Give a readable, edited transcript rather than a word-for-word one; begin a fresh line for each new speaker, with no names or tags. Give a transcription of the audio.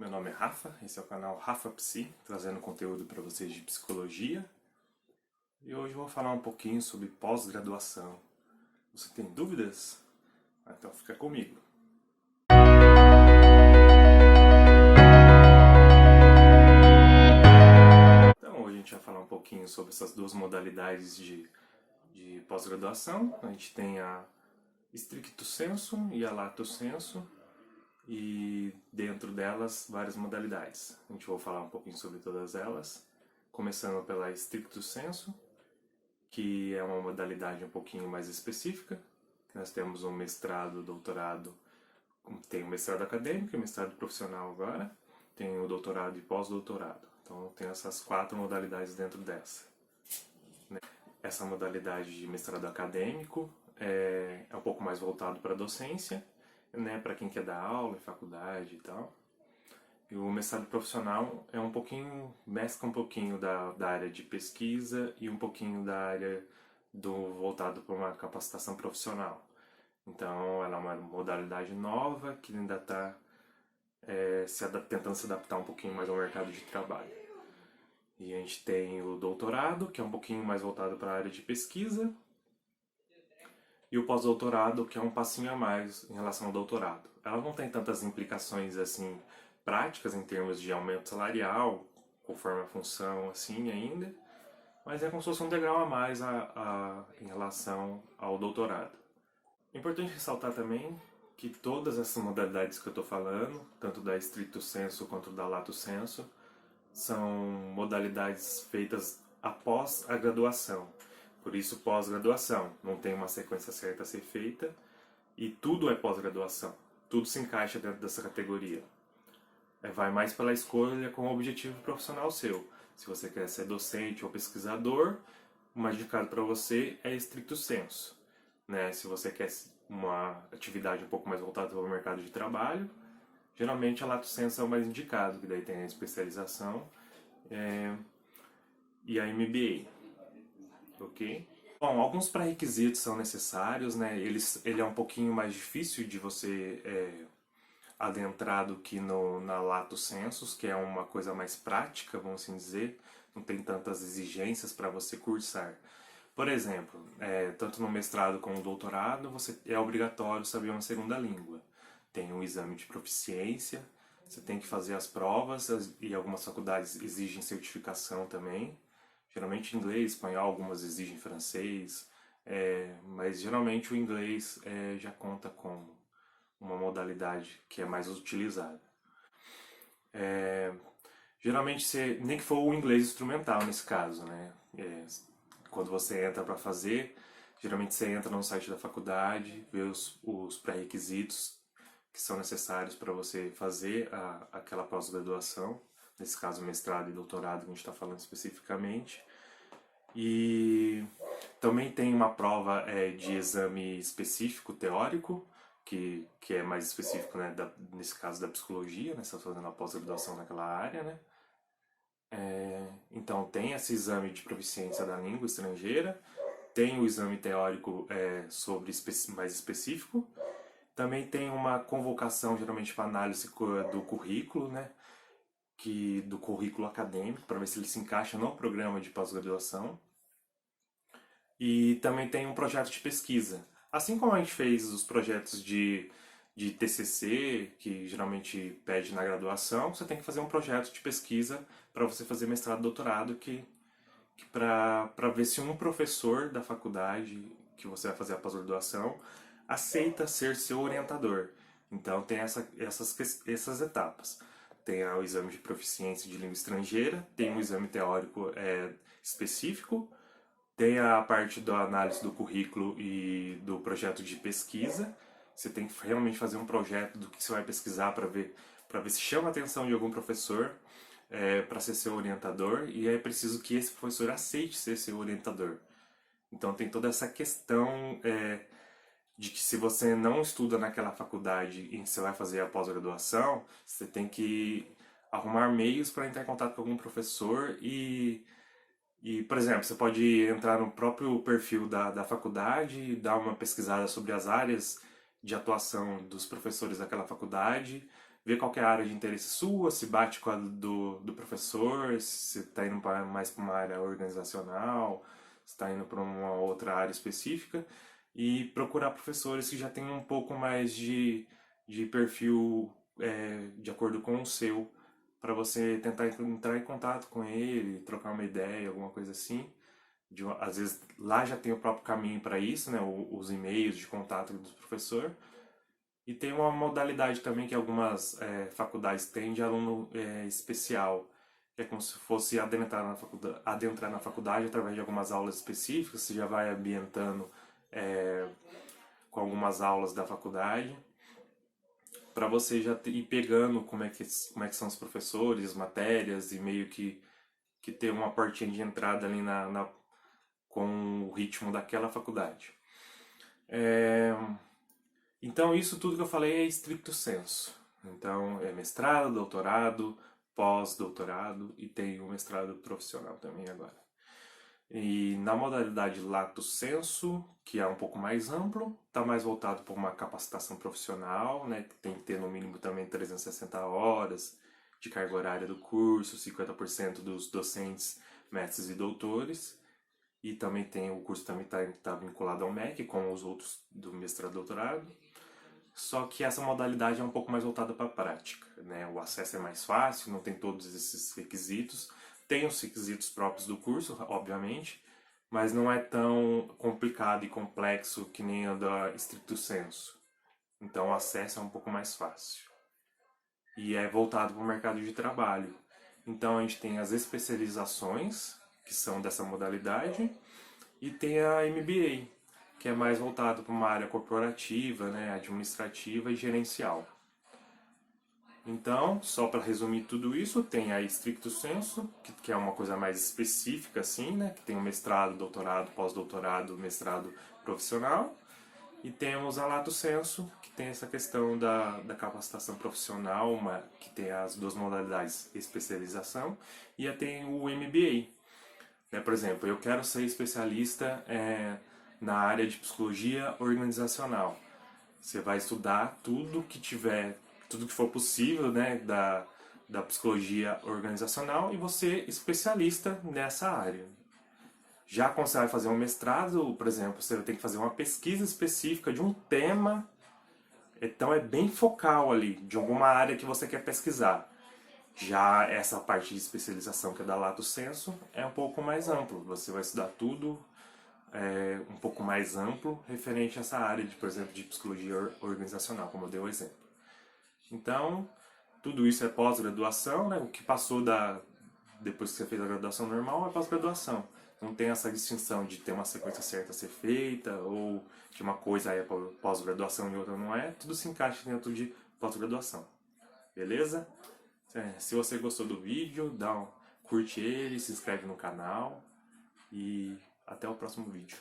Meu nome é Rafa, esse é o canal Rafa Psi, trazendo conteúdo para vocês de psicologia. E hoje eu vou falar um pouquinho sobre pós-graduação. Você tem dúvidas? Então fica comigo. Então hoje a gente vai falar um pouquinho sobre essas duas modalidades de pós-graduação. A gente tem a stricto sensu e a lato sensu. E dentro delas, várias modalidades. A gente vai falar um pouquinho sobre todas elas, começando pela stricto sensu, que é uma modalidade um pouquinho mais específica. Nós temos um mestrado, doutorado, tem o mestrado acadêmico e o mestrado profissional agora, tem o doutorado e pós-doutorado. Então tem essas 4 modalidades dentro dessa. Essa modalidade de mestrado acadêmico é um pouco mais voltado para a docência, né, para quem quer dar aula, faculdade e tal. E o mestrado profissional é um pouquinho, mescla um pouquinho da área de pesquisa e um pouquinho da área voltado para uma capacitação profissional. Então, ela é uma modalidade nova que ainda está tentando se adaptar um pouquinho mais ao mercado de trabalho. E a gente tem o doutorado, que é um pouquinho mais voltado para a área de pesquisa, e o pós-doutorado, que é um passinho a mais em relação ao doutorado. Ela não tem tantas implicações assim práticas em termos de aumento salarial, conforme a função assim ainda, mas é como se fosse um degrau a mais em relação ao doutorado. É importante ressaltar também que todas essas modalidades que eu estou falando, tanto da stricto sensu quanto da lato sensu, são modalidades feitas após a graduação. Por isso, pós-graduação. Não tem uma sequência certa a ser feita e tudo é pós-graduação. Tudo se encaixa dentro dessa categoria. Vai mais pela escolha com o objetivo profissional seu. Se você quer ser docente ou pesquisador, o mais indicado para você é stricto sensu. Né? Se você quer uma atividade um pouco mais voltada para o mercado de trabalho, geralmente a lato sensu é o mais indicado, que daí tem a especialização e a MBA. Ok? Bom, alguns pré-requisitos são necessários, né? Ele é um pouquinho mais difícil de você adentrar do que na lato sensus, que é uma coisa mais prática, vamos assim dizer. Não tem tantas exigências para você cursar. Por exemplo, tanto no mestrado como no doutorado, é obrigatório saber uma segunda língua. Tem um exame de proficiência, você tem que fazer as provas, e algumas faculdades exigem certificação também. Geralmente inglês, espanhol, algumas exigem francês, mas geralmente o inglês já conta como uma modalidade que é mais utilizada. Geralmente, nem que for o inglês instrumental nesse caso, né? Quando você entra para fazer, geralmente você entra no site da faculdade, vê os pré-requisitos que são necessários para você fazer aquela pós-graduação, nesse caso mestrado e doutorado que a gente está falando especificamente. E também tem uma prova de exame específico teórico, que é mais específico, né, nesse caso da psicologia, né, você está fazendo a pós-graduação naquela área, né? Então tem esse exame de proficiência da língua estrangeira, tem o exame teórico mais específico, também tem uma convocação geralmente para análise do currículo, né? Do currículo acadêmico, para ver se ele se encaixa no programa de pós-graduação. E também tem um projeto de pesquisa. Assim como a gente fez os projetos de TCC, que geralmente pede na graduação, você tem que fazer um projeto de pesquisa para você fazer mestrado e doutorado, para ver se um professor da faculdade que você vai fazer a pós-graduação aceita ser seu orientador. Então tem essas etapas. Tem o exame de proficiência de língua estrangeira, tem um exame teórico específico, tem a parte da análise do currículo e do projeto de pesquisa. Você tem que realmente fazer um projeto do que você vai pesquisar para ver se chama a atenção de algum professor para ser seu orientador, e é preciso que esse professor aceite ser seu orientador. Então tem toda essa questão de que se você não estuda naquela faculdade em que você vai fazer a pós-graduação, você tem que arrumar meios para entrar em contato com algum professor e, por exemplo, você pode entrar no próprio perfil da faculdade e dar uma pesquisada sobre as áreas de atuação dos professores daquela faculdade, ver qual que é a área de interesse sua, se bate com a do professor, se está indo mais para uma área organizacional, se está indo para uma outra área específica, e procurar professores que já tenham um pouco mais de perfil de acordo com o seu, para você tentar entrar em contato com ele, trocar uma ideia, alguma coisa assim. Às vezes lá já tem o próprio caminho para isso, né? Os e-mails de contato do professor. E tem uma modalidade também que algumas faculdades têm de aluno especial, que é como se fosse adentrar na faculdade através de algumas aulas específicas, você já vai ambientando com algumas aulas da faculdade, para você já ir pegando como é que são os professores, as matérias, e meio que ter uma portinha de entrada ali com o ritmo daquela faculdade. Então, isso tudo que eu falei é stricto sensu. Então, é mestrado, doutorado, pós-doutorado e tem o mestrado profissional também agora. E na modalidade lato sensu, que é um pouco mais amplo, está mais voltado para uma capacitação profissional, né? Tem que ter no mínimo também 360 horas de carga horária do curso, 50% dos docentes, mestres e doutores. E também tem o curso também está vinculado ao MEC, com os outros do mestrado e doutorado. Só que essa modalidade é um pouco mais voltada para a prática, né? O acesso é mais fácil, não tem todos esses requisitos. Tem os requisitos próprios do curso, obviamente, mas não é tão complicado e complexo que nem o da stricto sensu. Então o acesso é um pouco mais fácil. E é voltado para o mercado de trabalho. Então a gente tem as especializações, que são dessa modalidade, e tem a MBA, que é mais voltado para uma área corporativa, né, administrativa e gerencial. Então, só para resumir tudo isso, tem a stricto sensu, que é uma coisa mais específica, assim, né, que tem o mestrado, doutorado, pós-doutorado, mestrado profissional. E temos a lato sensu, que tem essa questão da capacitação profissional, que tem as duas modalidades, especialização, e tem o MBA. Por exemplo, eu quero ser especialista na área de psicologia organizacional. Você vai estudar tudo que for possível, né, da psicologia organizacional, e você é especialista nessa área. Já quando você vai fazer um mestrado, por exemplo, você vai ter que fazer uma pesquisa específica de um tema, então é bem focal ali, de alguma área que você quer pesquisar. Já essa parte de especialização que é da lato sensu é um pouco mais amplo. Você vai estudar tudo um pouco mais amplo referente a essa área, por exemplo, de psicologia organizacional, como eu dei o exemplo. Então, tudo isso é pós-graduação, né? O que passou depois que você fez a graduação normal é pós-graduação. Não tem essa distinção de ter uma sequência certa a ser feita, ou que uma coisa é pós-graduação e outra não é. Tudo se encaixa dentro de pós-graduação. Beleza? Se você gostou do vídeo, curte ele, se inscreve no canal e até o próximo vídeo.